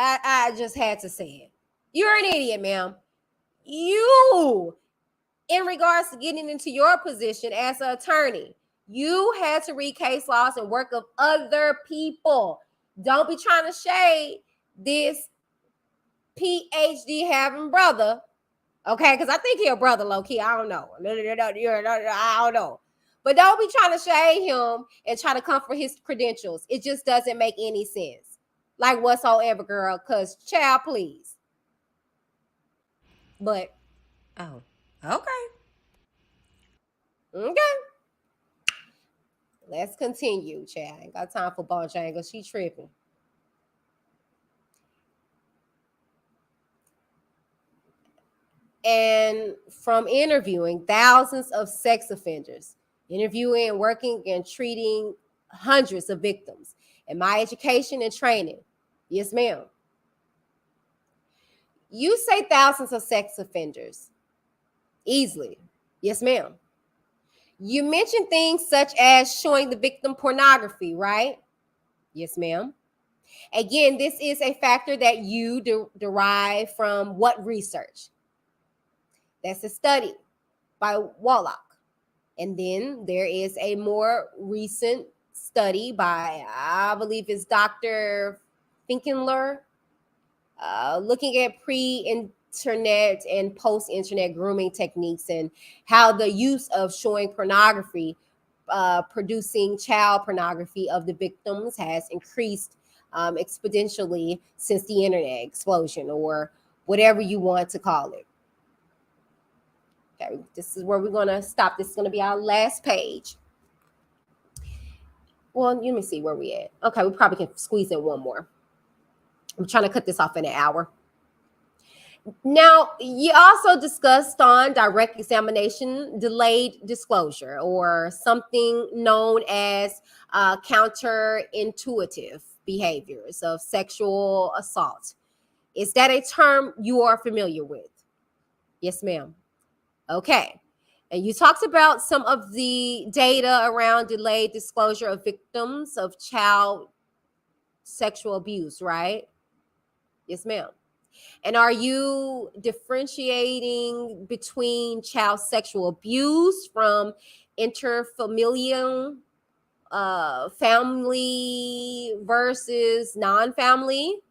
I just had to say it. You're an idiot, ma'am. You, in regards to getting into your position as an attorney, you had to read case laws and work of other people. Don't be trying to shade this PhD having brother, okay? Because I think he's a brother, low key. I don't know. I don't know. But don't be trying to shade him and try to come for his credentials. It just doesn't make any sense. Like whatsoever, girl. Because, child, please. But, oh, okay. Okay. Let's continue, child. Ain't got time for Bojangles. She tripping. And from interviewing thousands of sex offenders, interviewing, working, and treating hundreds of victims, and my education and training, yes, ma'am. You say thousands of sex offenders easily. Yes, ma'am. You mentioned things such as showing the victim pornography, right? Yes, ma'am. Again, this is a factor that you derive from what research? That's a study by Wallach. And then there is a more recent study by, I believe it's Dr. Finkenler, looking at pre-internet and post-internet grooming techniques and how the use of showing pornography, producing child pornography of the victims has increased exponentially since the internet explosion, or whatever you want to call it. Okay, this is where we're going to stop. This is going to be our last page. Well, let me see where we at. Okay, we probably can squeeze in one more. I'm trying to cut this off in an hour. Now, you also discussed on direct examination, delayed disclosure, or something known as counterintuitive behaviors of sexual assault. Is that a term you are familiar with? Yes, ma'am. Okay. And you talked about some of the data around delayed disclosure of victims of child sexual abuse, right? Yes, ma'am. And are you differentiating between child sexual abuse from interfamilial family versus non-family?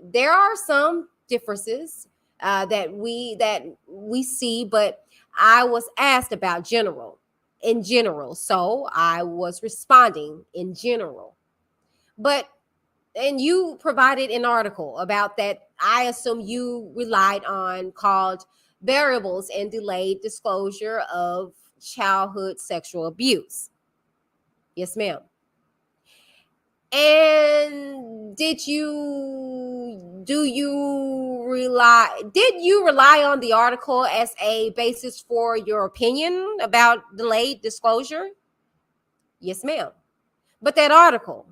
There are some differences that we see, but I was asked about in general, so I was responding in general. And you provided an article about that, I assume you relied on, called Variables in Delayed Disclosure of Childhood Sexual Abuse. Yes, ma'am. And did you rely on the article as a basis for your opinion about delayed disclosure? Yes, ma'am. But that article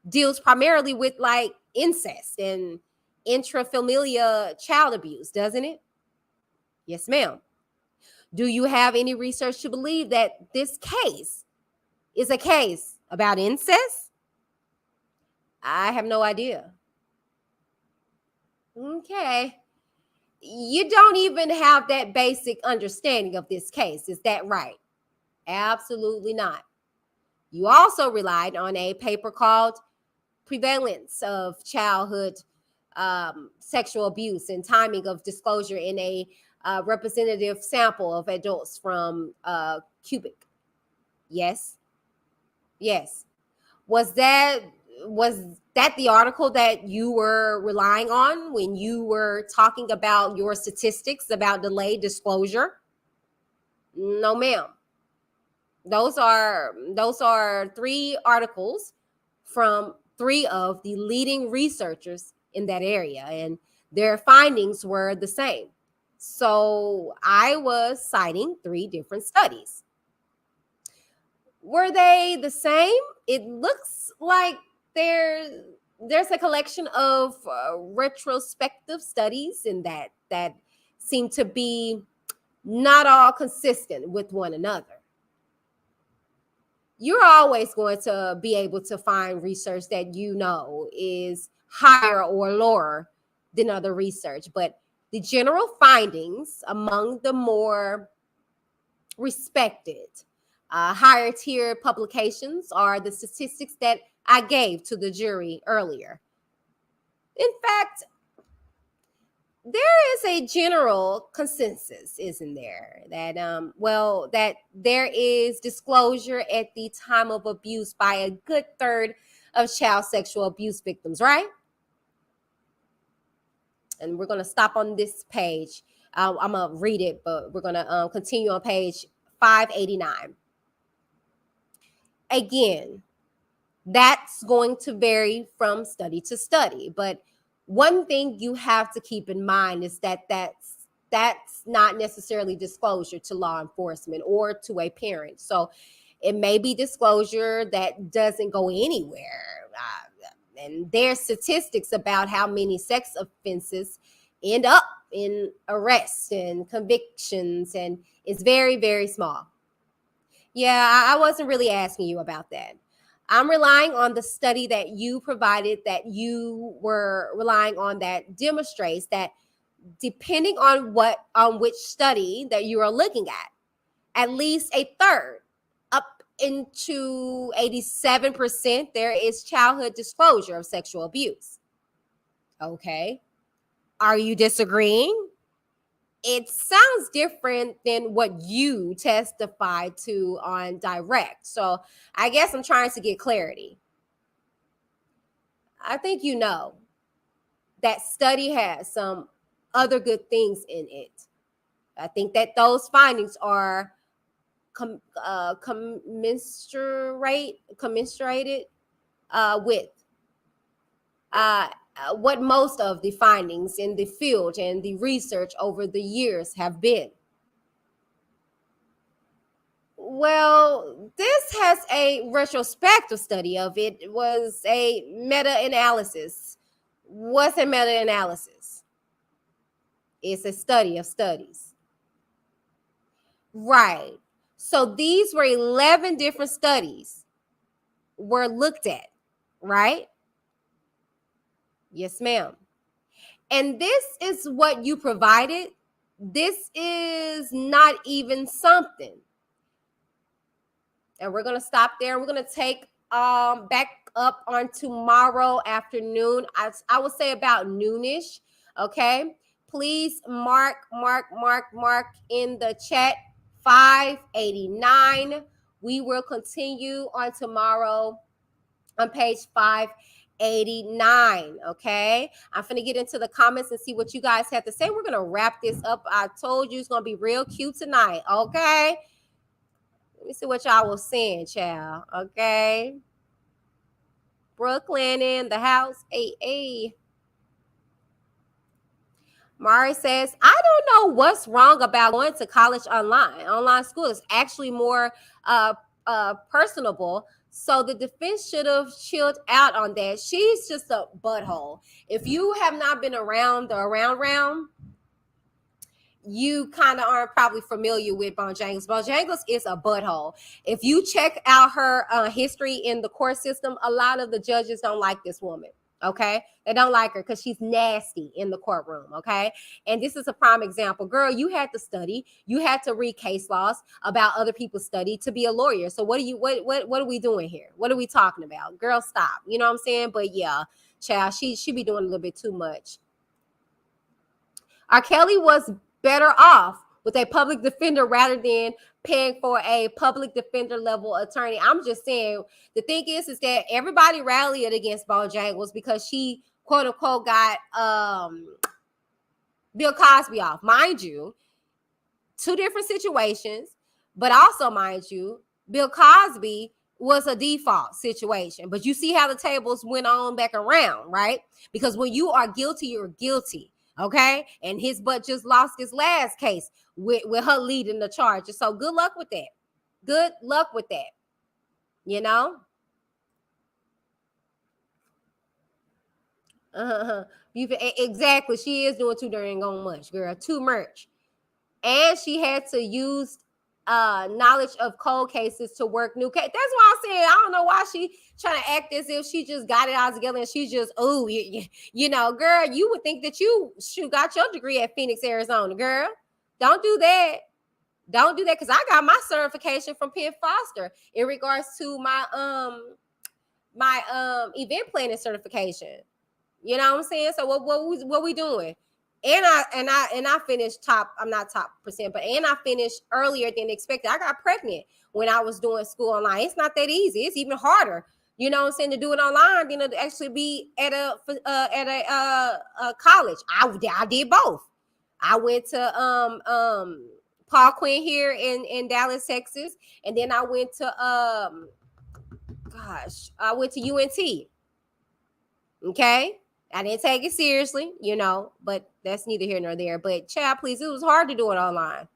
deals primarily with like incest and intrafamilial child abuse, doesn't it? Yes, ma'am. Do you have any research to believe that this case is a case about incest? I have no idea. Okay. You don't even have that basic understanding of this case. Is that right? Absolutely not. You also relied on a paper called Prevalence of Childhood Sexual Abuse and Timing of Disclosure in a representative sample of adults from Quebec. Yes. Yes. Was that was that the article that you were relying on when you were talking about your statistics about delayed disclosure? No, ma'am. Those are three articles from three of the leading researchers in that area, and their findings were the same. So I was citing three different studies. Were they the same? It looks like there's a collection of retrospective studies in that seem to be not all consistent with one another. You're always going to be able to find research that you know is higher or lower than other research, but the general findings among the more respected higher tier publications are the statistics that I gave to the jury earlier. In fact, there is a general consensus, isn't there, that that there is disclosure at the time of abuse by a good third of child sexual abuse victims, right? And we're going to stop on this page. I'm going to read it, but we're going to continue on page 589. Again, that's going to vary from study to study, but one thing you have to keep in mind is that that's not necessarily disclosure to law enforcement or to a parent. So it may be disclosure that doesn't go anywhere. And there's statistics about how many sex offenses end up in arrests and convictions, and it's very, very small. Yeah, I wasn't really asking you about that. I'm relying on the study that you provided, that you were relying on, that demonstrates that depending on which study that you are looking at least a third, up into 87%, there is childhood disclosure of sexual abuse. Okay. Are you disagreeing? It sounds different than what you testified to on direct. So I guess I'm trying to get clarity. I think you know that study has some other good things in it. I think that those findings are commensurated with what most of the findings in the field and the research over the years have been. Well, this has a retrospective study of it. It was a meta-analysis. What's a meta-analysis? It's a study of studies. Right. So these were 11 different studies were looked at, right? Yes, ma'am. And this is what you provided. This is not even something. And we're going to stop there. We're going to take back up on tomorrow afternoon. I would say about noonish. Okay. Please mark in the chat 589. We will continue on tomorrow on page 589. Okay. I'm going to get into the comments and see what you guys have to say. We're going to wrap this up. I told you it's going to be real cute tonight. Okay. Let me see what y'all was saying, child. Okay. Brooklyn in the house. Hey. Mari says, I don't know what's wrong about going to college online. Online school is actually more personable. So the defense should have chilled out on that. She's just a butthole. If you have not been around the around, you kind of aren't probably familiar with Bojangles. Bojangles is a butthole. If you check out her history in the court system, a lot of the judges don't like this woman. Okay, they don't like her because she's nasty in the courtroom. Okay, and this is a prime example. Girl, you had to study, you had to read case laws about other people's study to be a lawyer. So what are we doing here? What are we talking about? Girl, stop. You know what I'm saying? But yeah, child, she be doing a little bit too much. R.Kelly was better off with a public defender rather than paying for a public defender level attorney. I'm just saying, the thing is that everybody rallied against Bojangles because she, quote unquote, got Bill Cosby off. Mind you, two different situations, but also, mind you, Bill Cosby was a default situation. But you see how the tables went on back around, right? Because when you are guilty, you're guilty. Okay, and his butt just lost his last case with her leading the charges. So good luck with that. Good luck with that. You know. Exactly. She is doing too darn on much, girl. Too much, and she had to use knowledge of cold cases to work new case. That's why I said I don't know why she trying to act as if she just got it all together and she's just you know, girl, you would think that you got your degree at Phoenix, Arizona. Girl, don't do that. Don't do that, because I got my certification from Penn Foster in regards to my event planning certification. You know what I'm saying? So what we doing? And I finished top. I'm not top percent, but I finished earlier than expected. I got pregnant when I was doing school online. It's not that easy. It's even harder. You know what I'm saying, to do it online than to actually be at a college. I did both. I went to Paul Quinn here in Dallas, Texas, and then I went to I went to UNT. Okay. I didn't take it seriously, you know, but that's neither here nor there. But child, please, it was hard to do it online.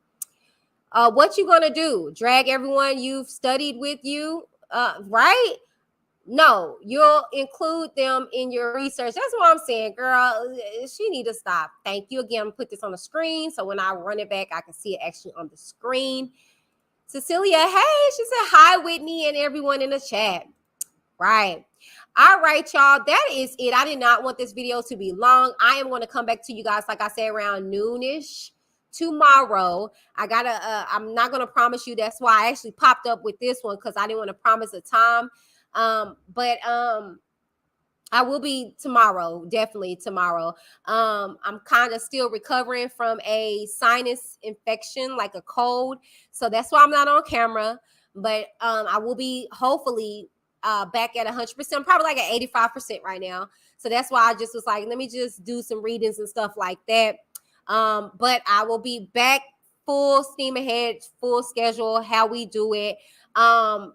What you gonna do? Drag everyone you've studied with you, right? No, you'll include them in your research. That's what I'm saying, girl. She need to stop. Thank you again. Put this on the screen so when I run it back, I can see it actually on the screen. Cecilia, hey, she said hi, Whitney, and everyone in the chat. Right. All right, y'all. That is it. I did not want this video to be long. I am going to come back to you guys, like I said, around noonish tomorrow. I'm not going to promise you. That's why I actually popped up with this one, because I didn't want to promise a time. But I will be tomorrow, definitely tomorrow. I'm kind of still recovering from a sinus infection, like a cold. So that's why I'm not on camera. But I will be hopefully back at 100%, probably like at 85% right now. So that's why I just was like, let me just do some readings and stuff like that. But I will be back full steam ahead, full schedule, how we do it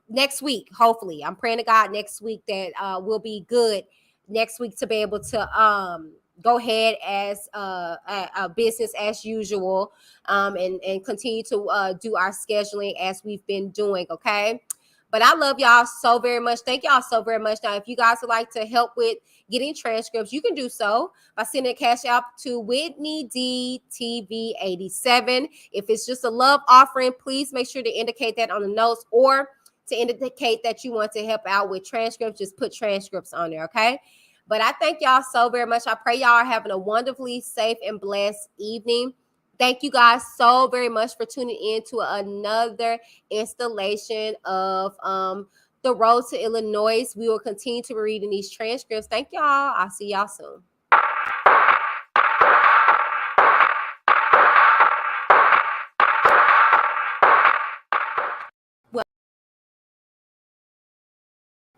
next week. Hopefully, I'm praying to God next week that we'll be good next week to be able to go ahead as a business as usual, and continue to do our scheduling as we've been doing. Okay. But I love y'all so very much. Thank y'all so very much. Now, if you guys would like to help with getting transcripts, you can do so by sending a Cashapp to WhitneyD TV 87. If it's just a love offering, please make sure to indicate that on the notes, or to indicate that you want to help out with transcripts, just put transcripts on there, okay? But I thank y'all so very much. I pray y'all are having a wonderfully safe and blessed evening. Thank you guys so very much for tuning in to another installation of The Road to Illinois. We will continue to be reading these transcripts. Thank y'all. I'll see y'all soon.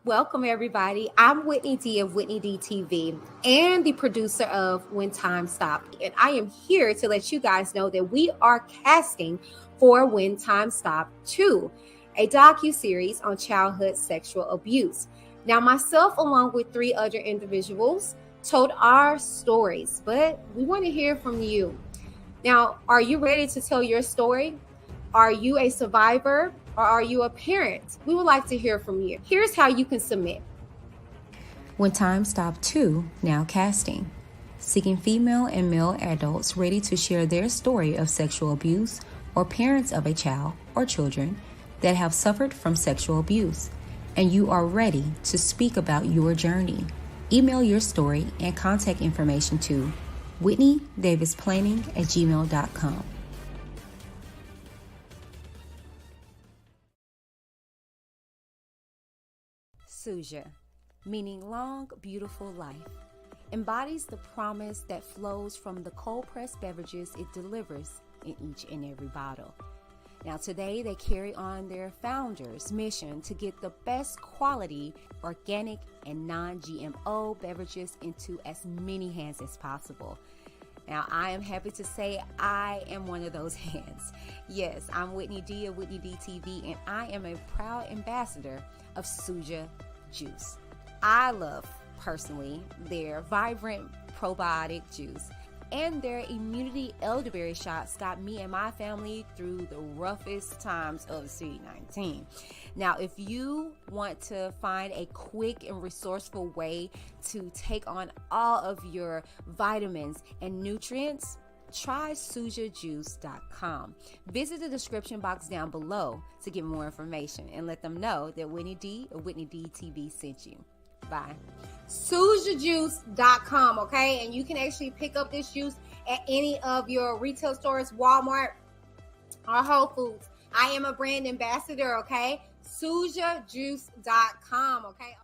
Welcome, everybody. I'm Whitney D of WhitneyD TV and the producer of When Time Stopped. And I am here to let you guys know that we are casting for When Time Stopped 2, a docuseries on childhood sexual abuse. Now, myself, along with 3 other individuals, told our stories, but we want to hear from you. Now, are you ready to tell your story? Are you a survivor? Or are you a parent? We would like to hear from you. Here's how you can submit. When Time Stopped 2, now casting. Seeking female and male adults ready to share their story of sexual abuse, or parents of a child or children that have suffered from sexual abuse, and you are ready to speak about your journey. Email your story and contact information to WhitneyDavisPlanning@gmail.com. Suja, meaning long, beautiful life, embodies the promise that flows from the cold-pressed beverages it delivers in each and every bottle. Now today they carry on their founder's mission to get the best quality, organic, and non-GMO beverages into as many hands as possible. Now I am happy to say I am one of those hands. Yes, I'm Whitney D of WhitneyD TV, and I am a proud ambassador of Suja Juice. I love, personally, their vibrant probiotic juice, and their immunity elderberry shots got me and my family through the roughest times of COVID-19. Now, if you want to find a quick and resourceful way to take on all of your vitamins and nutrients, try SujaJuice.com. Visit the description box down below to get more information and let them know that Whitney D or WhitneyD TV sent you. Bye. SujaJuice.com, okay? And you can actually pick up this juice at any of your retail stores, Walmart or Whole Foods. I am a brand ambassador, okay? SujaJuice.com, okay?